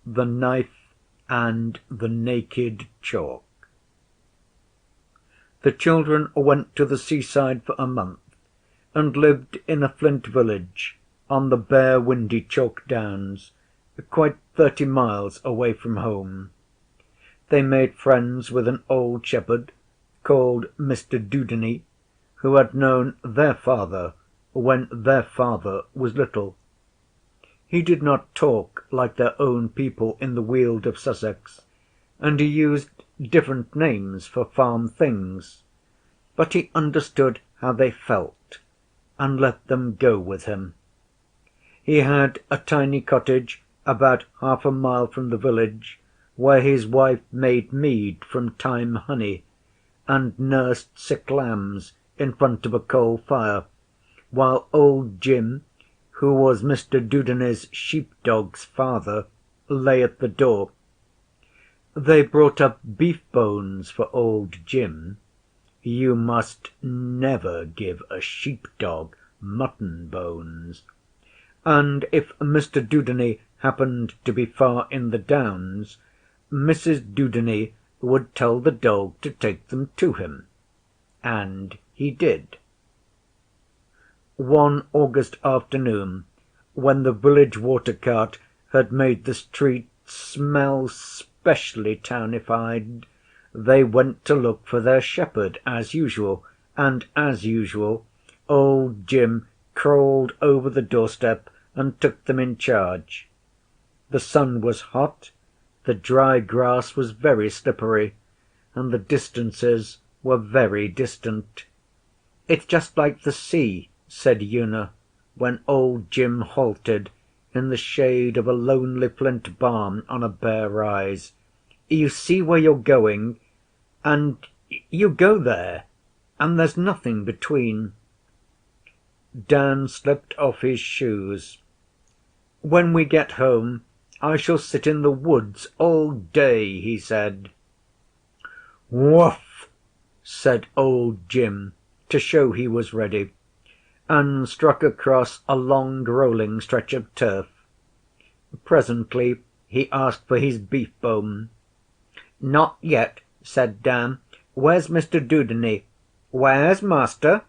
The Knife and the Naked Chalk. The children went to the seaside for a month, and lived in a flint village on the bare windy chalk downs, quite 30 miles away from home. They made friends with an old shepherd called Mr. Dudeney, who had known their father when their father was little. He did not talk like their own people in the Weald of Sussex, and he used different names for farm things, but he understood how they felt, and let them go with him. He had a tiny cottage about 1/2 mile from the village, where his wife made mead from thyme honey, and nursed sick lambs in front of a coal fire, while old Jim, who was Mr. Dudeney's sheep-dog's father, lay at the door. They brought up beef bones for old Jim. You must never give a sheep-dog mutton bones. And if Mr. Dudeney happened to be far in the downs, Mrs. Dudeney would tell the dog to take them to him. And he did. One August afternoon, when the village water-cart had made the street smell specially townified, they went to look for their shepherd as usual, and as usual old Jim crawled over the doorstep and took them in charge. The sun was hot, the dry grass was very slippery, and the distances were very distant. "It's just like the sea," said Una, when old Jim halted in the shade of a lonely flint barn on a bare rise. "You see where you're going, and you go there, and there's nothing between." Dan slipped off his shoes. "When we get home I shall sit in the woods all day," he said. "Woof!" said old Jim, to show he was ready, and struck across a long rolling stretch of turf. Presently he asked for his beef-bone. "Not yet," said Dan. "Where's Mr. Dudeney? Where's master?"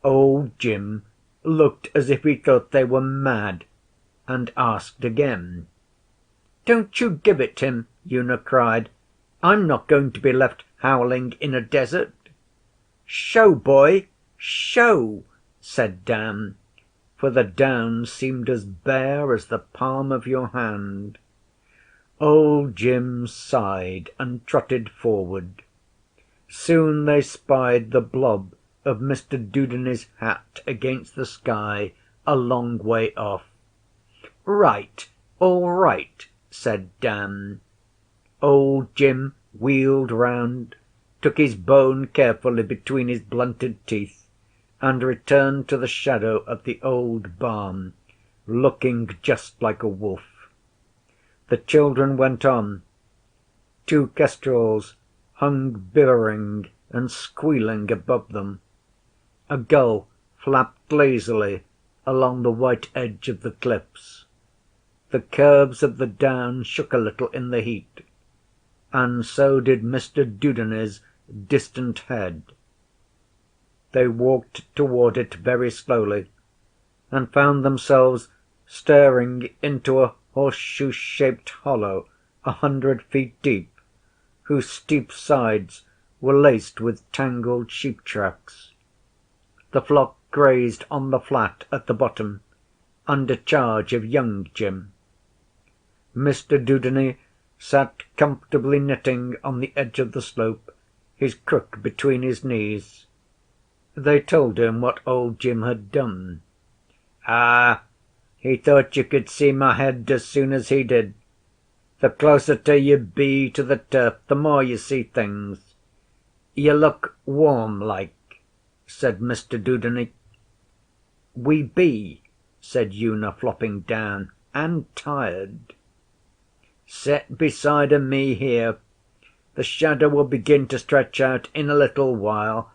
Old Jim looked as if he thought they were mad, and asked again. "Don't you give it him," Una cried. "I'm not going to be left howling in a desert." "Show, boy, show," said Dan, for the downs seemed as bare as the palm of your hand. Old Jim sighed and trotted forward. Soon they spied the blob of Mr. Dudeney's hat against the sky a long way off. "Right, all right," said Dan. Old Jim wheeled round, took his bone carefully between his blunted teeth, and returned to the shadow of the old barn, looking just like a wolf. The children went on. 2 kestrels hung bivvering and squealing above them. A gull flapped lazily along the white edge of the cliffs. The curves of the down shook a little in the heat, and so did Mr. Dudeney's distant head. They walked toward it very slowly, and found themselves staring into a horseshoe-shaped hollow 100 feet deep, whose steep sides were laced with tangled sheep tracks. The flock grazed on the flat at the bottom, under charge of young Jim. Mr. Dudeney sat comfortably knitting on the edge of the slope, his crook between his knees. They told him what old Jim had done. "Ah, he thought you could see my head as soon as he did. The closer you be to the turf, the more you see things. You look warm like," said Mr. Dudeney. "We be," said Una, flopping down, "and tired." "Sit beside o' me here. The shadow will begin to stretch out in a little while,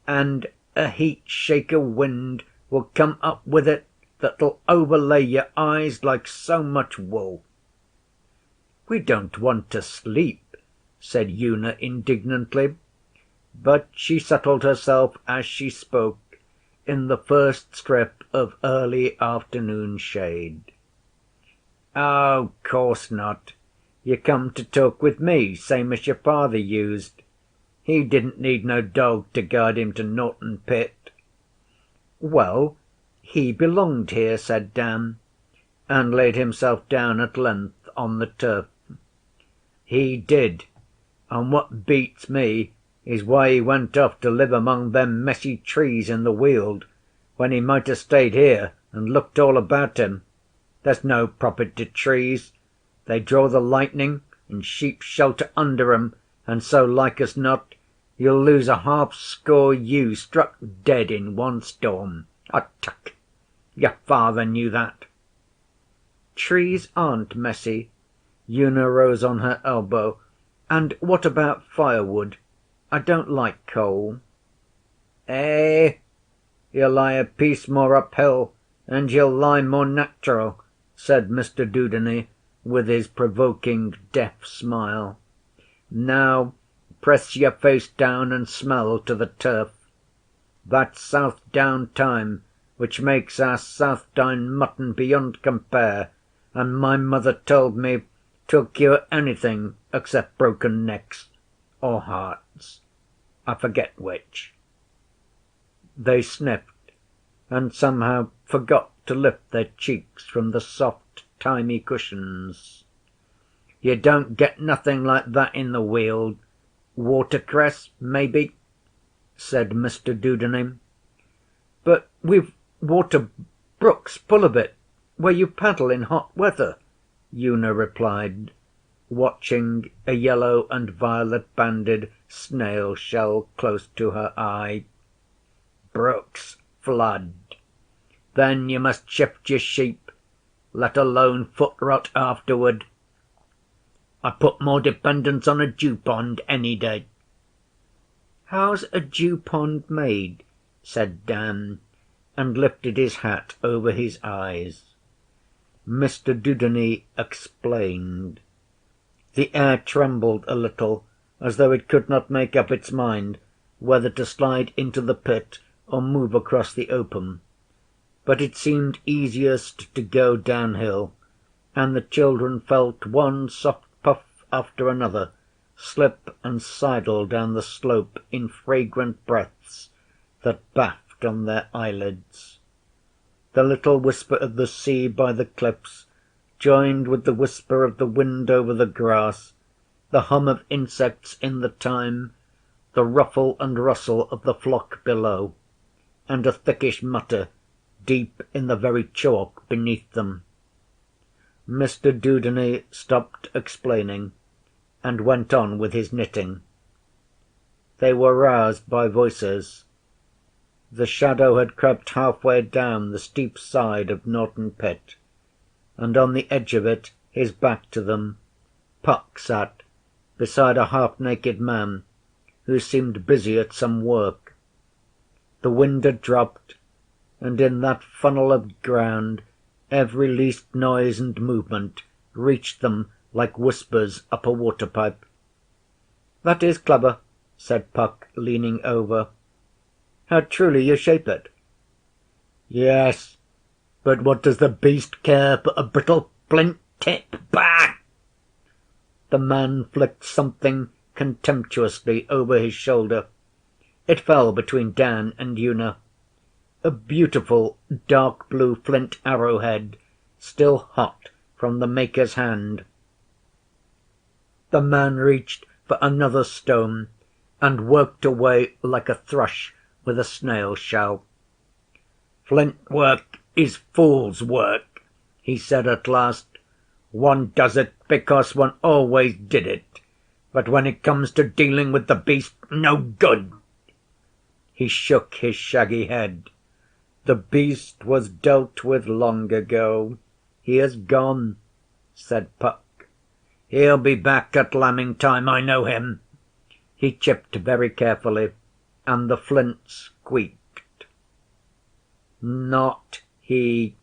and a heat shake o' wind will come up with it that'll overlay your eyes like so much wool." We don't want to sleep," said Una indignantly, but she settled herself as she spoke in the first strip of early afternoon shade. "Oh, course not. You come to talk with me, same as your father used. He didn't need no dog to guide him to Norton Pit." "Well, he belonged here," said Dan, and laid himself down at length on the turf. "He did, and what beats me is why he went off to live among them messy trees in the Weald, when he might ha' stayed here and looked all about him. There's no profit to trees. They draw the lightning, and sheep shelter under 'em, and so like as not you'll lose a half-score ewe struck dead in one storm. Tuck! Your father knew that." "Trees aren't messy." Una rose on her elbow. "And what about firewood? I don't like coal." "Eh? You lie a piece more uphill, and you'll lie more natural," said Mr Dudeney, with his provoking deaf smile. "Now press your face down and smell to the turf. That's Southdown thyme, which makes our Southdown mutton beyond compare, and my mother told me 'twill cure anything except broken necks or hearts. I forget which." They sniffed, and somehow forgot to lift their cheeks from the soft, thymy cushions. "You don't get nothing like that in the Weald. Watercress, maybe?" said Mr Dudeney. "But we've water brooks full of it, where you paddle in hot weather," Una replied, watching a yellow and violet-banded snail shell close to her eye. "Brooks flood. Then you must shift your sheep, let alone foot rot afterward. I put more dependence on a dew pond any day." "How's a dew pond made?" said Dan, and lifted his hat over his eyes. Mr Dudeney explained. The air trembled a little, as though it could not make up its mind whether to slide into the pit or move across the open, but it seemed easiest to go downhill, and the children felt one soft puff after another slip and sidle down the slope in fragrant breaths that baffed on their eyelids. The little whisper of the sea by the cliffs joined with the whisper of the wind over the grass, the hum of insects in the thyme, the ruffle and rustle of the flock below, and a thickish mutter deep in the very chalk beneath them. Mr Dudeney stopped explaining, and went on with his knitting. They were roused by voices. The shadow had crept half-way down the steep side of Norton Pit, and on the edge of it, his back to them, Puck sat beside a half-naked man who seemed busy at some work. The wind had dropped, and in that funnel of ground every least noise and movement reached them like whispers up a water-pipe. "That is clever," said Puck, leaning over. "How truly you shape it." "Yes, but what does the beast care for a brittle flint tip? Bah!" The man flicked something contemptuously over his shoulder. It fell between Dan and Una. A beautiful dark blue flint arrowhead, still hot from the maker's hand. The man reached for another stone, and worked away like a thrush with a snail shell. "Flint work is fool's work," he said at last. "One does it because one always did it, but when it comes to dealing with the beast, no good." He shook his shaggy head. "The beast was dealt with long ago. He has gone," said Puck. "He'll be back at lambing time. I know him." He chipped very carefully, and the flint squeaked. "Not he.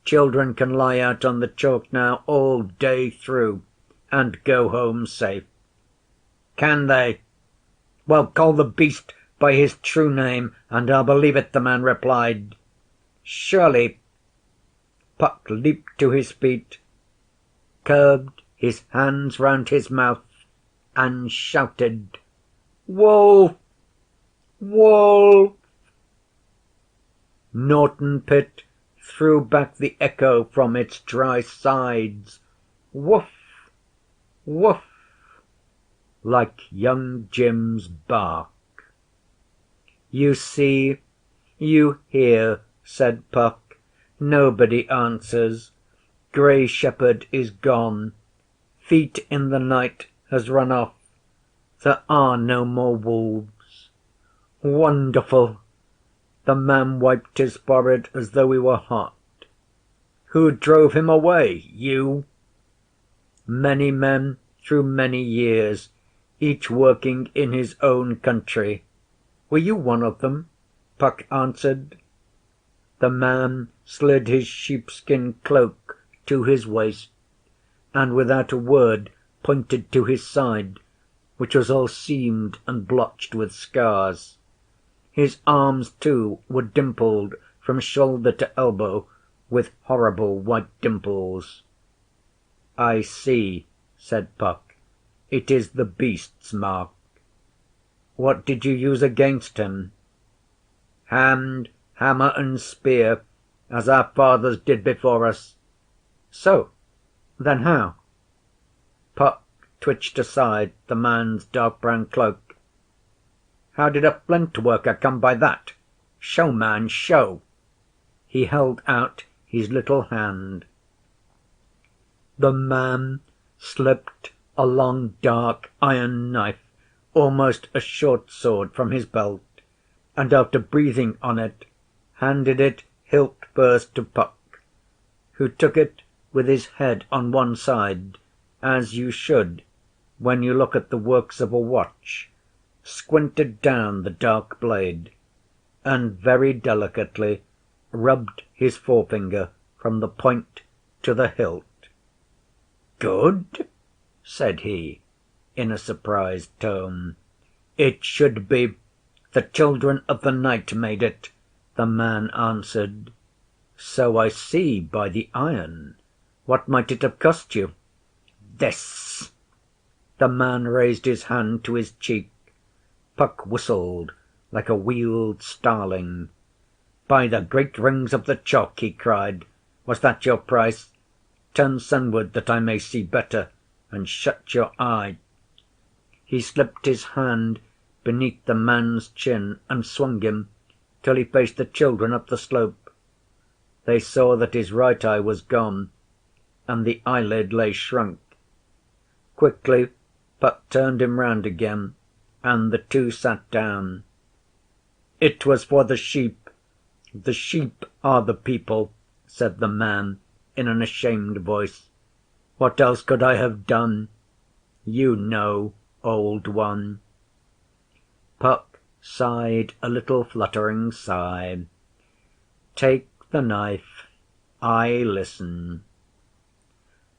Children can lie out on the chalk now all day through. and go home safe. Can they? Well, call the beast by his true name, and I'll believe it, the man replied. Surely. Puck leaped to his feet, curved his hands round his mouth, and shouted, Wolf! Wolf! Norton Pit threw back the echo from its dry sides. Woof! Woof! Like young Jim's bark. You see, you hear, said Puck. Nobody answers. Grey Shepherd is gone. Feet in the Night has run off. There are no more wolves. Wonderful! The man wiped his forehead as though he were hot. Who drove him away? You? Many men through many years, each working in his own country. Were you one of them? Puck answered. The man slid his sheepskin cloak to his waist, and without a word pointed to his side, which was all seamed and blotched with scars. His arms, too, were dimpled from shoulder to elbow with horrible white dimples. I see, said Puck. It is the beast's mark. What did you use against him? Hand, hammer and spear, as our fathers did before us. So, then how? Puck twitched aside the man's dark brown cloak. How did a flint worker come by that? Show, man, show. He held out his little hand. The man slipped a long dark iron knife, almost a short sword, from his belt, and after breathing on it, handed it hilt first to Puck, who took it with his head on one side, as you should when you look at the works of a watch, squinted down the dark blade, and very delicately rubbed his forefinger from the point to the hilt. Good, said he, in a surprised tone. It should be. The children of the night made it, the man answered. So I see by the iron. What might it have cost you? This. The man raised his hand to his cheek. Puck whistled like a wheeled starling. By the great rings of the chalk, he cried. Was that your price? Turn sunward that I may see better, and shut your eye. He slipped his hand beneath the man's chin and swung him till he faced the children up the slope. They saw that his right eye was gone, and the eyelid lay shrunk. Quickly Puck turned him round again, and the two sat down. It was for the sheep. The sheep are the people, said the man in an ashamed voice. What else could I have done? You know, old one. Puck sighed a little fluttering sigh. Take the knife. I listen.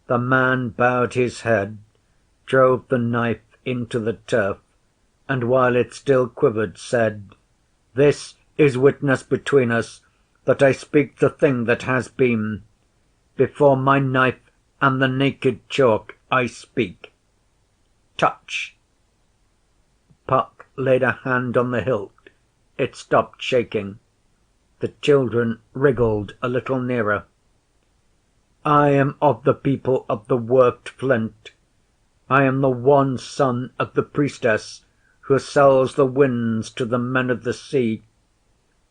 The man bowed his head, drove the knife into the turf, and while it still quivered, said, This is witness between us that I speak the thing that has been. Before my knife and the naked chalk I speak. Touch. Puck laid a hand on the hilt. It stopped shaking. The children wriggled a little nearer. I am of the people of the worked flint. I am the one son of the priestess who sells the winds to the men of the sea.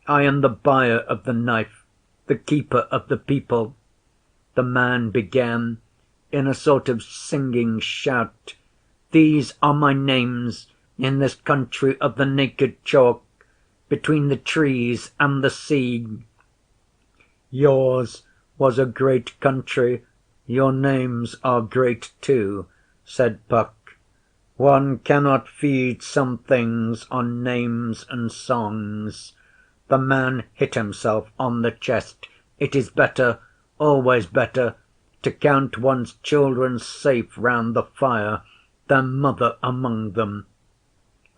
I am the buyer of the knife, the keeper of the people. The man began in a sort of singing shout. These are my names in this country of the naked chalk, between the trees and the sea. Yours was a great country. Your names are great too, said Puck. One cannot feed some things on names and songs. The man hit himself on the chest. It is better, always better, to count one's children safe round the fire, their mother among them.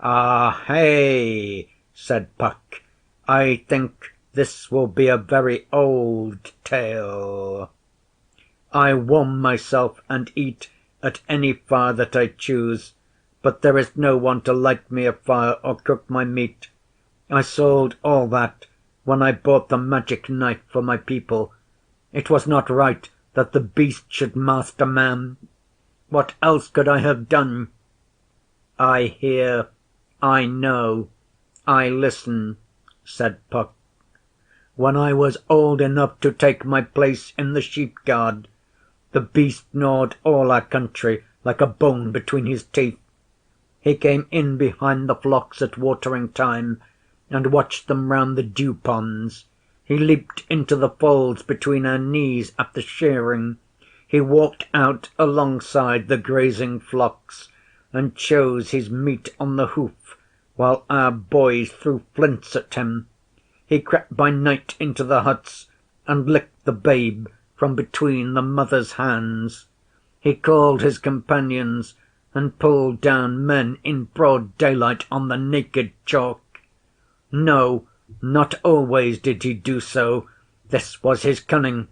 "Ah, hey!" said Puck. "I think this will be a very old tale. I warm myself and eat at any fire that I choose, but there is no one to light me a fire or cook my meat. I sold all that when I bought the magic knife for my people. It was not right that the beast should master man. What else could I have done? I hear, I know, I listen," said Puck. "When I was old enough to take my place in the sheep-guard, the beast gnawed all our country like a bone between his teeth. He came in behind the flocks at watering time and watched them round the dew-ponds. He leaped into the folds between our knees at the shearing. He walked out alongside the grazing flocks and chose his meat on the hoof while our boys threw flints at him. He crept by night into the huts and licked the babe from between the mother's hands. He called his companions and pulled down men in broad daylight on the naked chalk. No, not always did he do so. This was his cunning.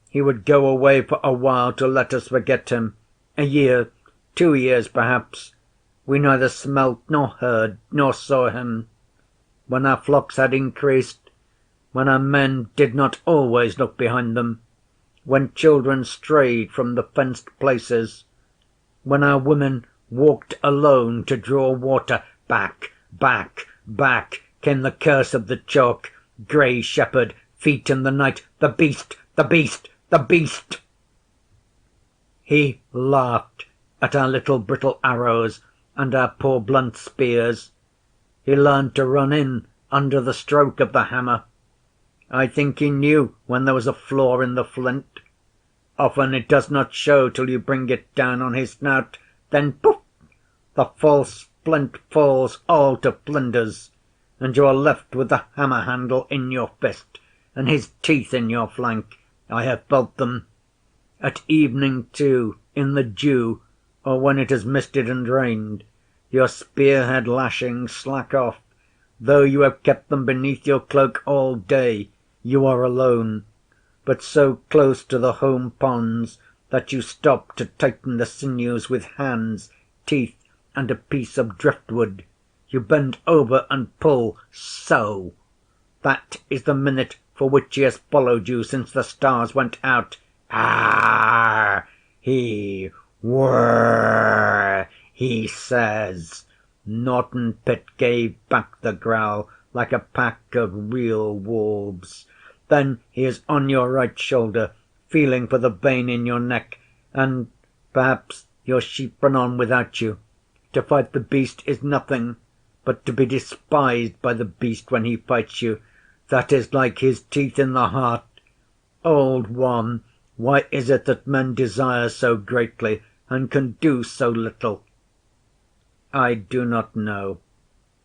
He would go away for a while to let us forget him. A year, 2 years perhaps. We neither smelt nor heard nor saw him. When our flocks had increased, when our men did not always look behind them, when children strayed from the fenced places, when our women walked alone to draw water, back, back, back came the curse of the chalk. Grey shepherd, feet in the night, the beast, the beast, the beast! He laughed at our little brittle arrows and our poor blunt spears. He learned to run in under the stroke of the hammer. I think he knew when there was a flaw in the flint. Often it does not show till you bring it down on his snout. Then, poof! The false flint falls all to flinders, and you are left with the hammer handle in your fist and his teeth in your flank. I have felt them. At evening, too, in the dew, or when it has misted and rained, your spearhead lashings slack off. Though you have kept them beneath your cloak all day, you are alone, but so close to the home ponds that you stop to tighten the sinews with hands, teeth, and a piece of driftwood. You bend over and pull, so. That is the minute for which he has followed you since the stars went out. Ah! He, whirr, he says. Norton Pit gave back the growl like a pack of real wolves. Then he is on your right shoulder, feeling for the vein in your neck, and perhaps your sheep run on without you. To fight the beast is nothing, but to be despised by the beast when he fights you, that is like his teeth in the heart. Old One, why is it that men desire so greatly and can do so little? I do not know.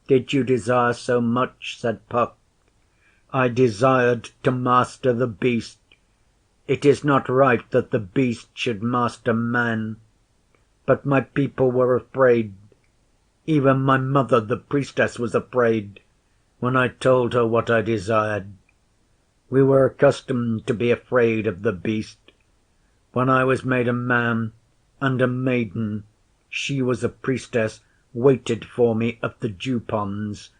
Did you desire so much? Said Puck. I desired to master the beast. It is not right that the beast should master man. But my people were afraid. Even my mother, the priestess, was afraid when I told her what I desired. We were accustomed to be afraid of the beast. When I was made a man, and a maiden, she was a priestess, waited for me at the dew-ponds.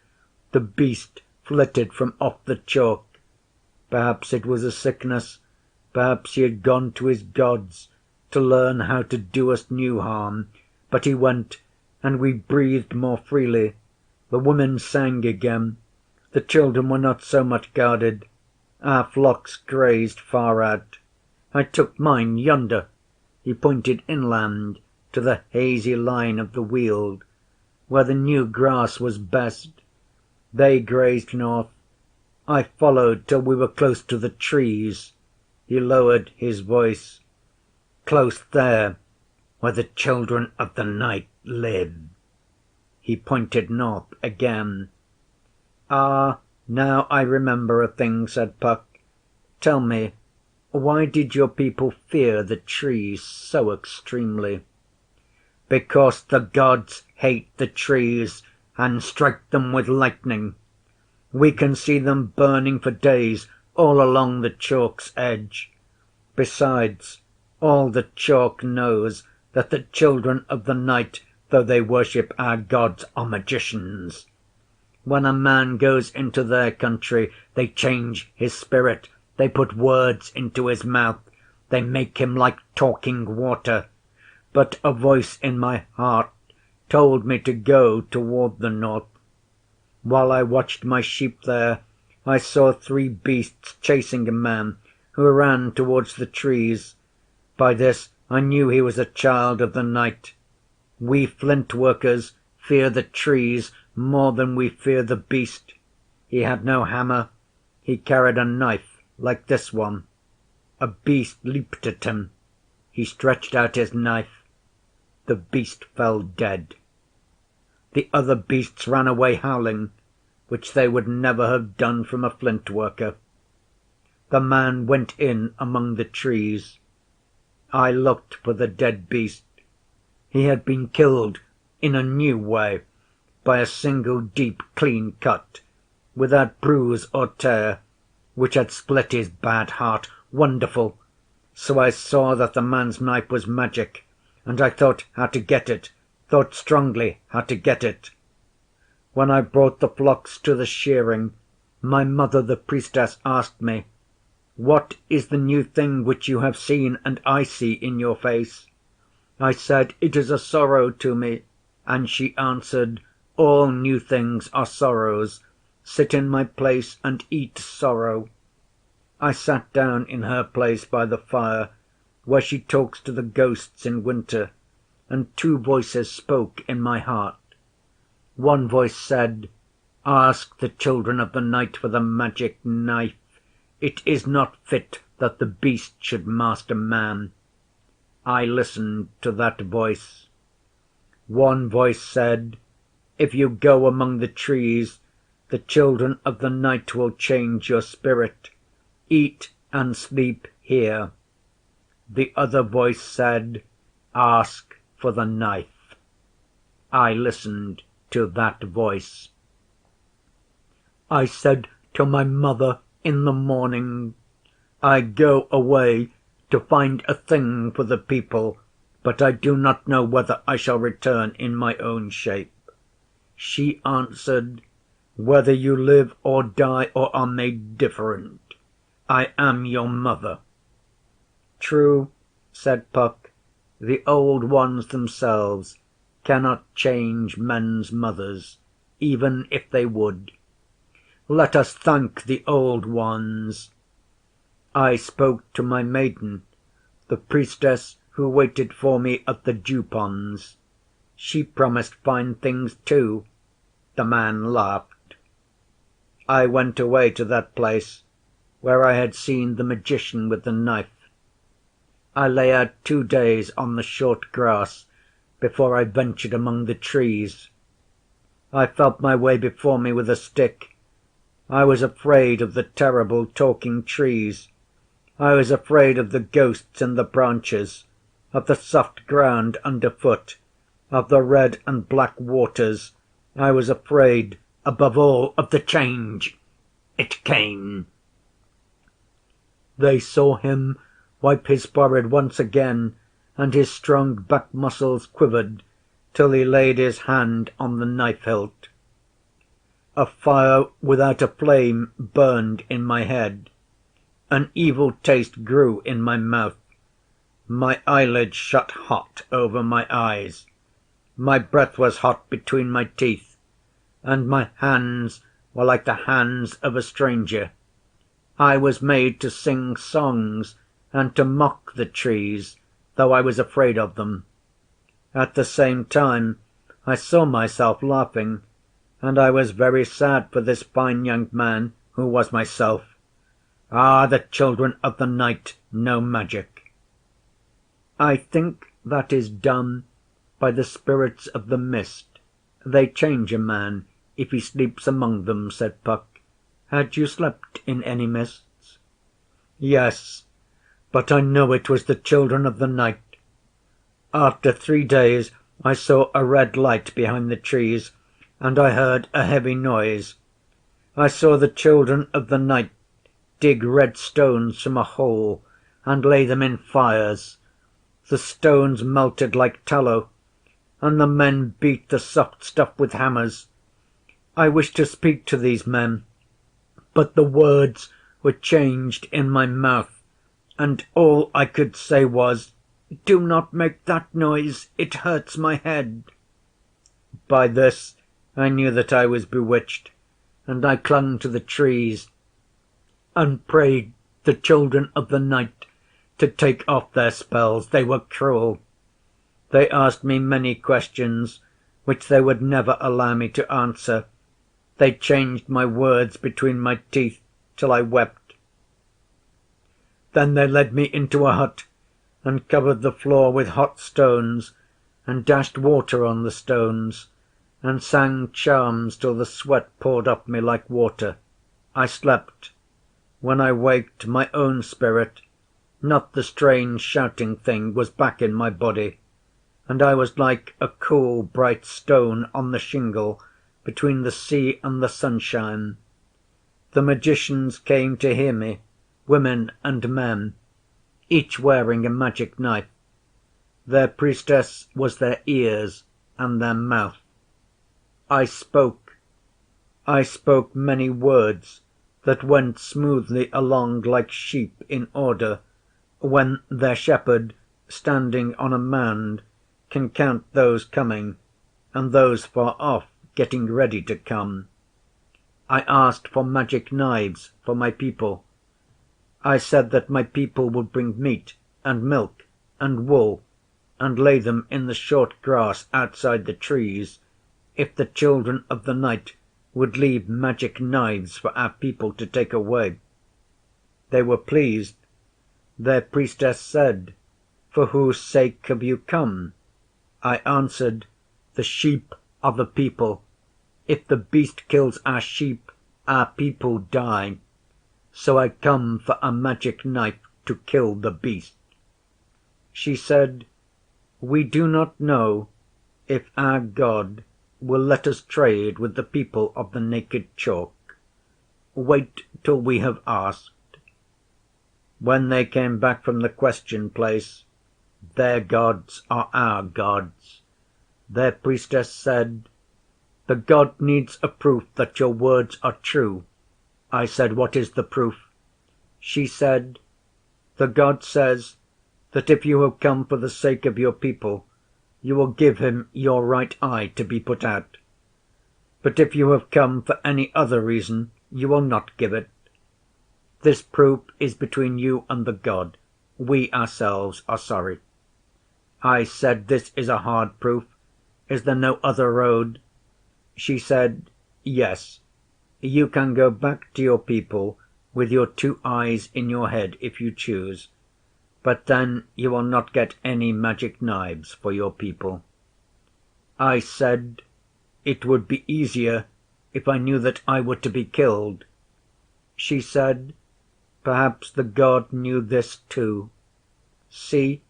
The beast flitted from off the chalk. Perhaps it was a sickness. Perhaps he had gone to his gods to learn how to do us new harm. But he went, and we breathed more freely. The women sang again. The children were not so much guarded. Our flocks grazed far out. I took mine yonder. He pointed inland to the hazy line of the weald, where the new grass was best. They grazed north. I followed till we were close to the trees. He lowered his voice. Close there, where the children of the night live. He pointed north again. Ah, now I remember a thing, said Puck. Tell me, why did your people fear the trees so extremely?' 'Because the Gods hate the trees and strike them with lightning. We can see them burning for days all along the chalk's edge. Besides, all the chalk knows that the children of the night, though they worship our Gods, are magicians. When a man goes into their country, they change his spirit, they put words into his mouth, they make him like talking water. But a voice in my heart told me to go toward the north. While I watched my sheep there, I saw 3 beasts chasing a man who ran towards the trees. By this I knew he was a child of the night. We flint workers fear the trees more than we fear the beast. He had no hammer. He carried a knife like this one. A beast leaped at him. He stretched out his knife. The beast fell dead. The other beasts ran away howling, which they would never have done from a flint worker. The man went in among the trees. I looked for the dead beast. He had been killed in a new way, by a single deep, clean cut, without bruise or tear, which had split his bad heart. Wonderful! So I saw that the man's knife was magic, and I thought how to get it, thought strongly how to get it. When I brought the flocks to the shearing, my mother the priestess asked me, "What is the new thing which you have seen and I see in your face?" I said, "It is a sorrow to me," and she answered, "All new things are sorrows. Sit in my place and eat sorrow." I sat down in her place by the fire, where she talks to the ghosts in winter, and 2 voices spoke in my heart. One voice said, "Ask the children of the night for the magic knife. It is not fit that the beast should master man." I listened to that voice. One voice said, "If you go among the trees, the children of the night will change your spirit. Eat and sleep here." The other voice said, "Ask for the knife." I listened to that voice. I said to my mother in the morning, "I go away to find a thing for the people, but I do not know whether I shall return in my own shape." She answered, "Whether you live or die or are made different, I am your mother." "True," said Puck, "the Old Ones themselves cannot change men's mothers, even if they would. Let us thank the Old Ones." I spoke to my maiden, the priestess who waited for me at the dew ponds. She promised fine things too. The man laughed. I went away to that place where I had seen the magician with the knife. I lay out 2 days on the short grass before I ventured among the trees. I felt my way before me with a stick. I was afraid of the terrible talking trees. I was afraid of the ghosts in the branches, of the soft ground underfoot, of the red and black waters. I was afraid, above all, of the change. It came. They saw him wipe his forehead once again, and his strong back muscles quivered till he laid his hand on the knife hilt. A fire without a flame burned in my head. An evil taste grew in my mouth. My eyelids shut hot over my eyes. My breath was hot between my teeth, and my hands were like the hands of a stranger. I was made to sing songs and to mock the trees, though I was afraid of them. At the same time I saw myself laughing, and I was very sad for this fine young man who was myself. Ah, the children of the night know magic. I think that is done by the spirits of the mist. They change a man if he sleeps among them," said Puck. "Had you slept in any mists?" "Yes. but I know it was the children of the night. After 3 days I saw a red light behind the trees, and I heard a heavy noise. I saw the children of the night dig red stones from a hole and lay them in fires. The stones melted like tallow, and the men beat the soft stuff with hammers. I wished to speak to these men, but the words were changed in my mouth, and all I could say was, "Do not make that noise, it hurts my head." By this I knew that I was bewitched, and I clung to the trees and prayed the children of the night to take off their spells. They were cruel. They asked me many questions which they would never allow me to answer. They changed my words between my teeth till I wept. Then they led me into a hut and covered the floor with hot stones and dashed water on the stones and sang charms till the sweat poured off me like water. I slept. When I waked, my own spirit, not the strange shouting thing, was back in my body, and I was like a cool bright stone on the shingle between the sea and the sunshine. The magicians came to hear me, women and men, each wearing a magic knife. Their priestess was their ears and their mouth. I spoke. I spoke many words that went smoothly along like sheep in order, when their shepherd, standing on a mound, can count those coming, and those far off getting ready to come. I asked for magic knives for my people. I said that my people would bring meat and milk and wool and lay them in the short grass outside the trees, if the children of the night would leave magic knives for our people to take away. They were pleased. Their priestess said, "For whose sake have you come?" I answered, "The sheep are the people. If the beast kills our sheep, our people die. So I come for a magic knife to kill the beast." She said, "We do not know if our God will let us trade with the people of the naked chalk. Wait till we have asked." When they came back from the question place, "Their gods are our gods," their priestess said, "The God needs a proof that your words are true." I said, "What is the proof?" She said, "The God says that if you have come for the sake of your people, you will give him your right eye to be put out. But if you have come for any other reason, you will not give it. This proof is between you and the God. We ourselves are sorry." I said, "This is a hard proof. Is there no other road?" She said, "Yes. You can go back to your people with your 2 eyes in your head if you choose, but then you will not get any magic knives for your people." I said, "It would be easier if I knew that I were to be killed." She said, "Perhaps the God knew this too. See,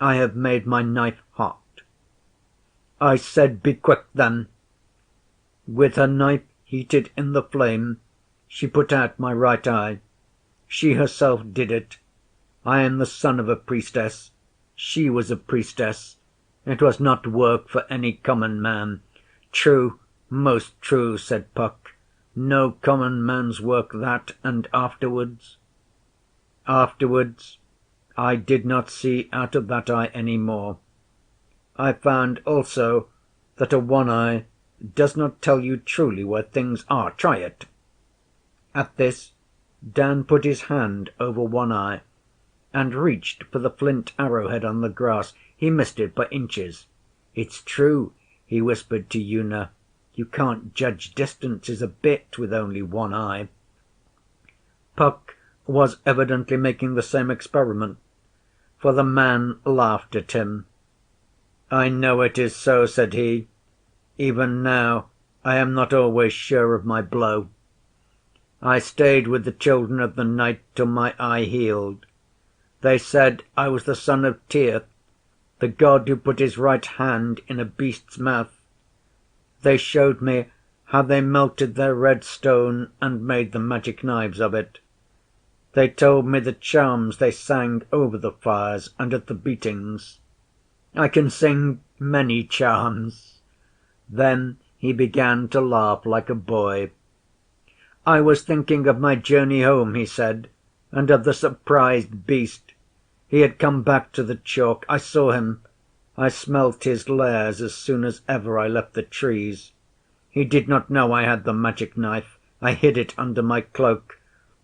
I have made my knife hot." I said, "Be quick then." With her knife heated in the flame, she put out my right eye. She herself did it. I am the son of a priestess. She was a priestess. It was not work for any common man. "True, most true," said Puck. "No common man's work that, and afterwards?" Afterwards, I did not see out of that eye any more. I found also that a one eye does not tell you truly where things are. Try it. At this, Dan put his hand over one eye and reached for the flint arrowhead on the grass. He missed it by inches. "It's true," he whispered to Una. "You can't judge distances a bit with only one eye." Puck was evidently making the same experiment, for the man laughed at him. "I know it is so," said he. "Even now I am not always sure of my blow. I stayed with the children of the night till my eye healed. They said I was the son of Tyr, the god who put his right hand in a beast's mouth. They showed me how they melted their red stone and made the magic knives of it. They told me the charms they sang over the fires and at the beatings. I can sing many charms. Then he began to laugh like a boy. I was thinking of my journey home, he said, and of the surprised beast. He had come back to the chalk. I saw him. I smelt his lairs as soon as ever I left the trees. He did not know I had the magic knife. I hid it under my cloak.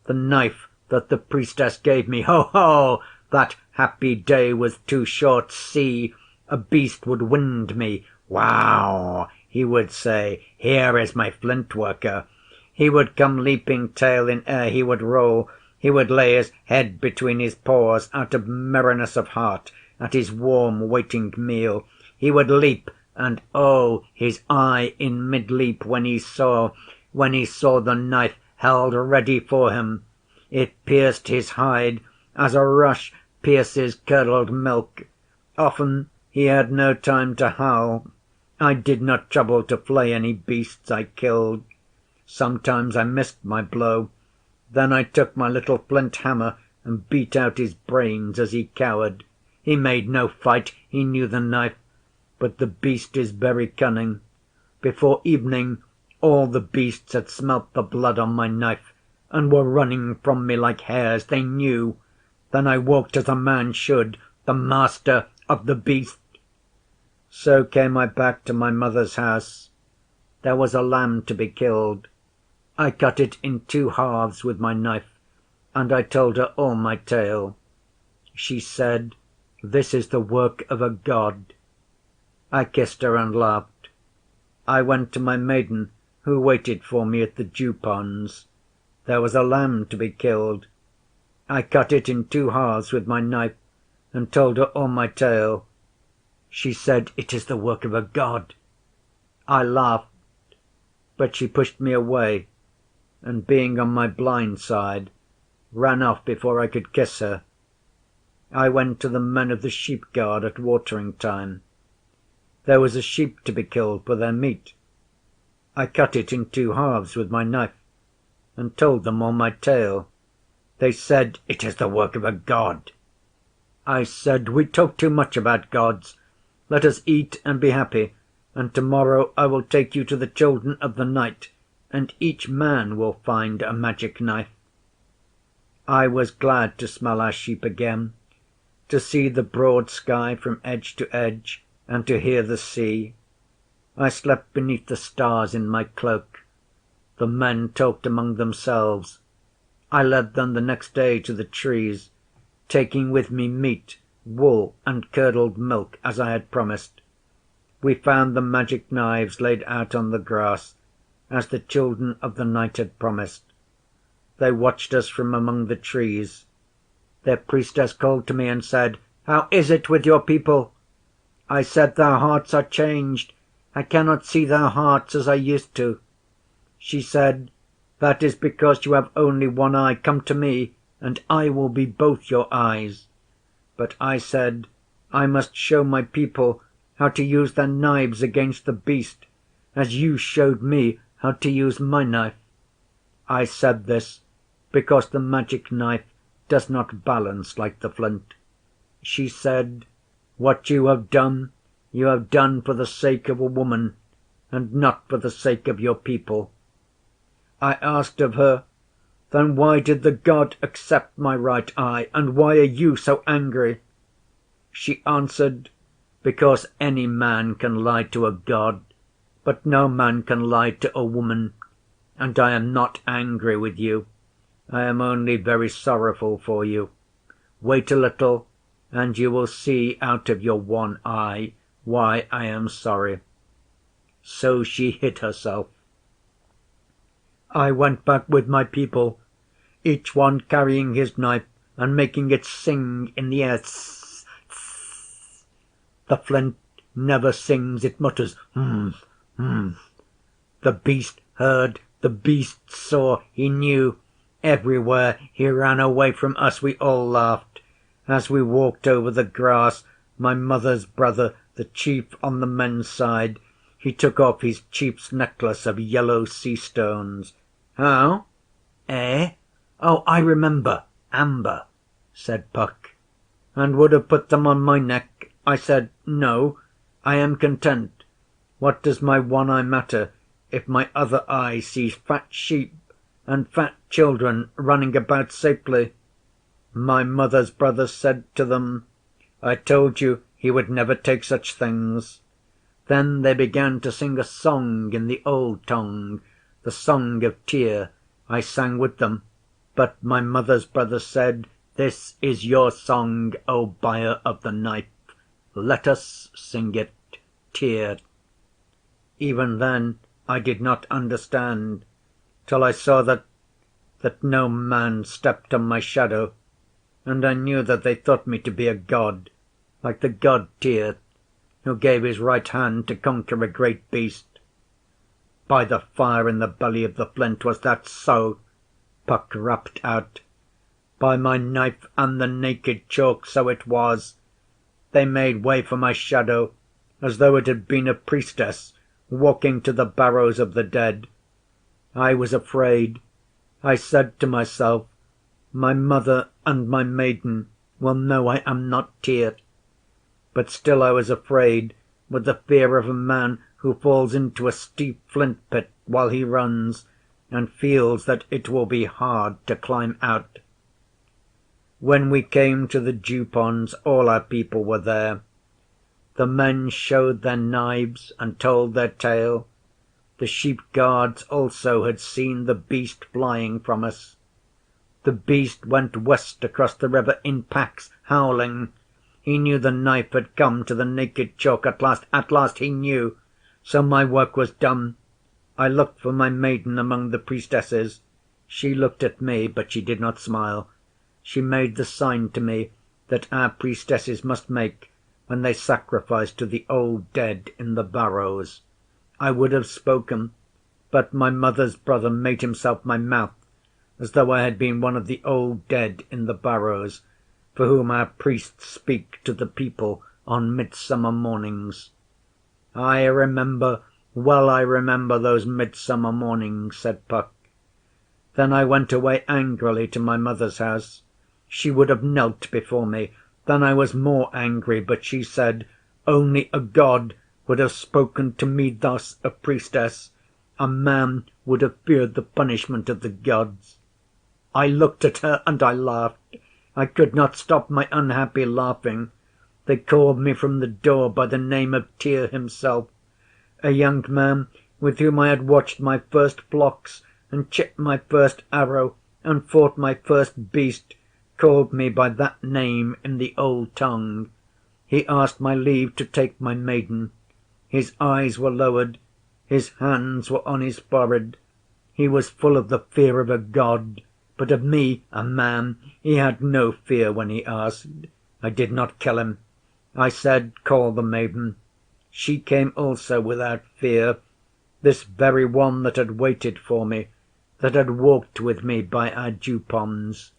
The knife that the priestess gave me. Ho, ho! That happy day was too short. See, a beast would wind me. Wow! He would say, here is my flint worker. He would come leaping tail in air. He would roll. He would lay his head between his paws out of merriness of heart at his warm waiting meal. He would leap, and oh, his eye in mid-leap when he saw the knife held ready for him. It pierced his hide as a rush pierces curdled milk. Often he had no time to howl. I did not trouble to flay any beasts I killed. Sometimes I missed my blow. Then I took my little flint hammer and beat out his brains as he cowered. He made no fight. He knew the knife. But the beast is very cunning. Before evening all the beasts had smelt the blood on my knife and were running from me like hares. They knew. Then I walked as a man should, the master of the beast. So came I back to my mother's house. There was a lamb to be killed. I cut it in 2 halves with my knife, and I told her all my tale. She said, this is the work of a god. I kissed her and laughed. I went to my maiden, who waited for me at the dew ponds. There was a lamb to be killed. I cut it in 2 halves with my knife, and told her all my tale. She said, it is the work of a god. I laughed, but she pushed me away, and being on my blind side, ran off before I could kiss her. I went to the men of the sheep guard at watering time. There was a sheep to be killed for their meat. I cut it in 2 halves with my knife, and told them all my tale. They said, it is the work of a god. I said, we talk too much about gods. Let us eat and be happy, and tomorrow I will take you to the children of the night, and each man will find a magic knife. I was glad to smell our sheep again, to see the broad sky from edge to edge, and to hear the sea. I slept beneath the stars in my cloak. The men talked among themselves. I led them the next day to the trees, taking with me meat, wool, and curdled milk, as I had promised. We found the magic knives laid out on the grass, as the children of the night had promised. They watched us from among the trees. Their priestess called to me and said, how is it with your people? I said, their hearts are changed. I cannot see their hearts as I used to. She said, that is because you have only one eye. Come to me, and I will be both your eyes. But I said, I must show my people how to use their knives against the beast, as you showed me how to use my knife. I said this because the magic knife does not balance like the flint. She said, what you have done for the sake of a woman, and not for the sake of your people. I asked of her, then why did the god accept my right eye, and why are you so angry? She answered, because any man can lie to a god, but no man can lie to a woman, and I am not angry with you. I am only very sorrowful for you. Wait a little, and you will see out of your one eye why I am sorry. So she hid herself. I went back with my people, each one carrying his knife and making it sing in the air. Tss, tss. The flint never sings, it mutters, The beast heard, the beast saw, he knew. Everywhere he ran away from us. We all laughed. As we walked over the grass, my mother's brother, the chief on the men's side, he took off his chief's necklace of yellow sea stones. How? Eh? Oh, I remember. Amber, said Puck. And would have put them on my neck. I said, no, I am content. What does my one eye matter if my other eye sees fat sheep and fat children running about safely? My mother's brother said to them, I told you he would never take such things. Then they began to sing a song in the old tongue, the song of Tyr. I sang with them, but my mother's brother said, This is your song, O buyer of the knife. Let us sing it, Tyr. Even then I did not understand, till I saw that no man stepped on my shadow, and I knew that they thought me to be a god, like the god Tyr, who gave his right hand to conquer a great beast. By the fire in the belly of the flint, was that so? Puck rapped out. By my knife and the naked chalk, so it was. They made way for my shadow, as though it had been a priestess walking to the barrows of the dead. I was afraid. I said to myself, my mother and my maiden will know I am not Tyr. But still I was afraid, with the fear of a man who falls into a steep flint pit while he runs, and feels that it will be hard to climb out. When we came to the dew ponds, all our people were there. The men showed their knives and told their tale. The sheep guards also had seen the beast flying from us. The beast went west across the river in packs, howling. He knew the knife had come to the naked chalk at last. At last he knew. So my work was done. I looked for my maiden among the priestesses. She looked at me, but she did not smile. She made the sign to me that our priestesses must make when they sacrificed to the old dead in the barrows. I would have spoken, but my mother's brother made himself my mouth, as though I had been one of the old dead in the barrows, for whom our priests speak to the people on midsummer mornings. I remember those midsummer mornings, said Puck. Then I went away angrily to my mother's house. She would have knelt before me. Then I was more angry, but she said, only a god would have spoken to me thus, a priestess. A man would have feared the punishment of the gods. I looked at her and I laughed. I could not stop my unhappy laughing. They called me from the door by the name of Tyr himself. A young man with whom I had watched my first flocks and chipped my first arrow and fought my first beast called me by that name in the old tongue. He asked my leave to take my maiden. His eyes were lowered. His hands were on his forehead. He was full of the fear of a god, but of me, a man, he had no fear when he asked. I did not kill him. I said, call the maiden. She came also without fear, this very one that had waited for me, that had walked with me by our dew ponds.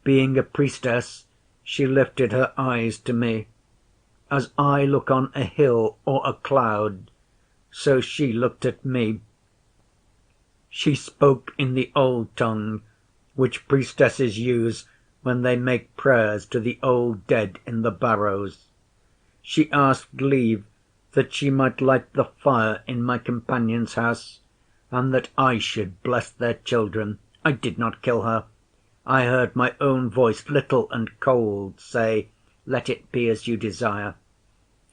Being a priestess, she lifted her eyes to me. As I look on a hill or a cloud, so she looked at me. She spoke in the old tongue, which priestesses use when they make prayers to the old dead in the barrows. She asked leave that she might light the fire in my companion's house, and that I should bless their children. I did not kill her. I heard my own voice, little and cold, say, let it be as you desire.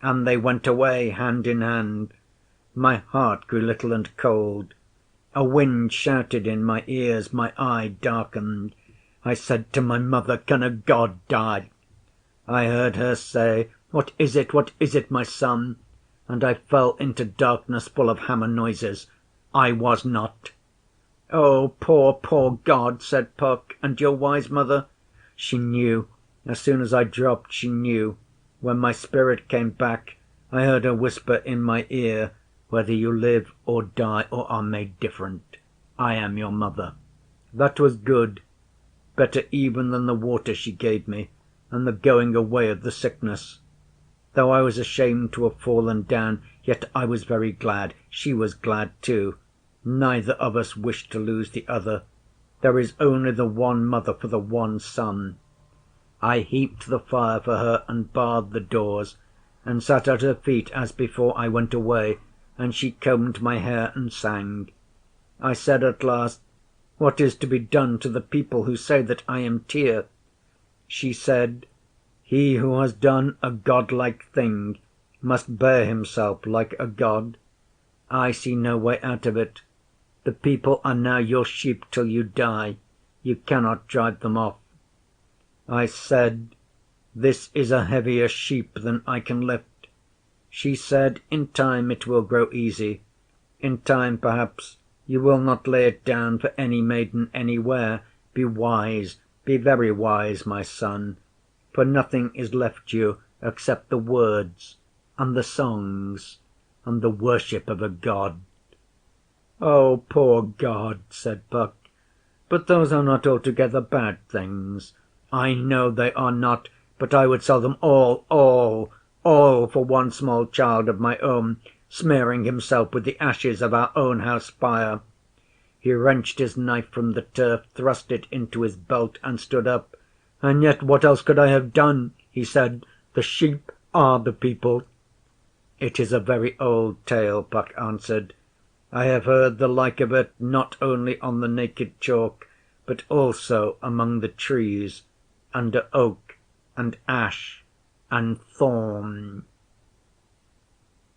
And they went away hand in hand. My heart grew little and cold. A wind shouted in my ears, my eye darkened. I said to my mother, can a god die? I heard her say, what is it, my son? And I fell into darkness full of hammer noises. I was not. Oh, poor, poor God, said Puck. And your wise mother? She knew. As soon as I dropped, she knew. When my spirit came back, I heard her whisper in my ear, whether you live or die or are made different, I am your mother. That was good, better even than the water she gave me, and the going away of the sickness. Though I was ashamed to have fallen down, yet I was very glad. She was glad too. Neither of us wished to lose the other. There is only the one mother for the one son. I heaped the fire for her and barred the doors, and sat at her feet as before I went away, and she combed my hair and sang. I said at last, "What is to be done to the people who say that I am Tyr?" She said, "He who has done a godlike thing must bear himself like a god. I see no way out of it. The people are now your sheep till you die. You cannot drive them off." I said, "This is a heavier sheep than I can lift." She said, "In time it will grow easy. In time, perhaps, you will not lay it down for any maiden anywhere. Be wise, be very wise, my son, for nothing is left you except the words and the songs and the worship of a god." "Oh, poor god," said Puck. "But those are not altogether bad things." "I know they are not, but I would sell them all for one small child of my own, smearing himself with the ashes of our own house fire." He wrenched his knife from the turf, thrust it into his belt, and stood up. "And yet what else could I have done?" he said. "The sheep are the people." "It is a very old tale," Puck answered. "I have heard the like of it not only on the naked chalk, but also among the trees, under oak and ash and thorn."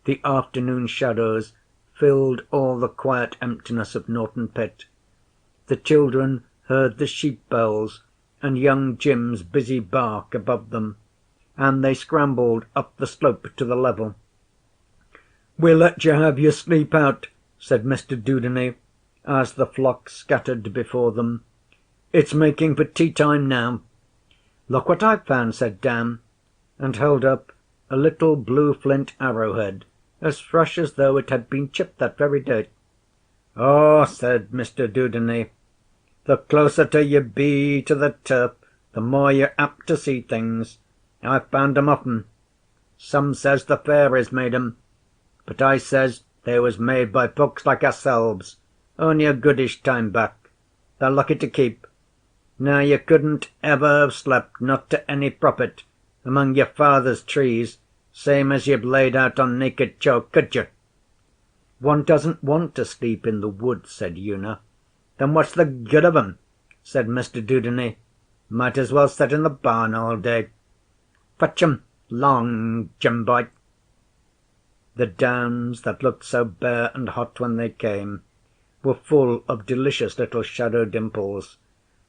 The afternoon shadows filled all the quiet emptiness of Norton Pit. The children heard the sheep bells and young Jim's busy bark above them, and they scrambled up the slope to the level. "We'll let you have your sleep out," said Mr Dudeney, as the flock scattered before them. "It's making for tea time now." "Look what I've found," said Dan, and held up a little blue flint arrowhead, as fresh as though it had been chipped that very day. "Oh," said Mr Dudeney, "the closeter you be to the turf, the more you're apt to see things. I've found 'em often. Some says the fairies made 'em, but I says they was made by folks like ourselves, only a goodish time back. They're lucky to keep. Now you couldn't ever have slept, not to any profit, among your father's trees, same as you've laid out on naked chalk, could you?" "One doesn't want to sleep in the wood," said Una. "Then what's the good of 'em?" said Mr Dudeney. "Might as well sit in the barn all day. Fetch 'em long, Jim boy." The Downs, that looked so bare and hot when they came, were full of delicious little shadow dimples.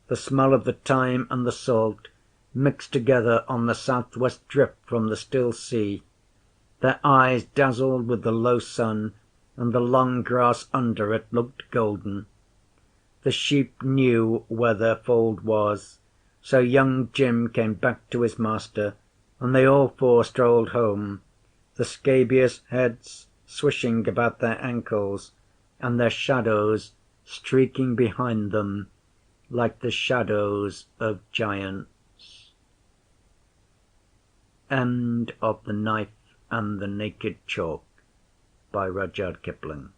The smell of the thyme and the salt mixed together on the south-west drip from the still sea. Their eyes dazzled with the low sun, and the long grass under it looked golden. The sheep knew where their fold was, so young Jim came back to his master, and they all four strolled home, the scabious heads swishing about their ankles, and their shadows streaking behind them like the shadows of giants. End of The Knife and the Naked Chalk by Rudyard Kipling.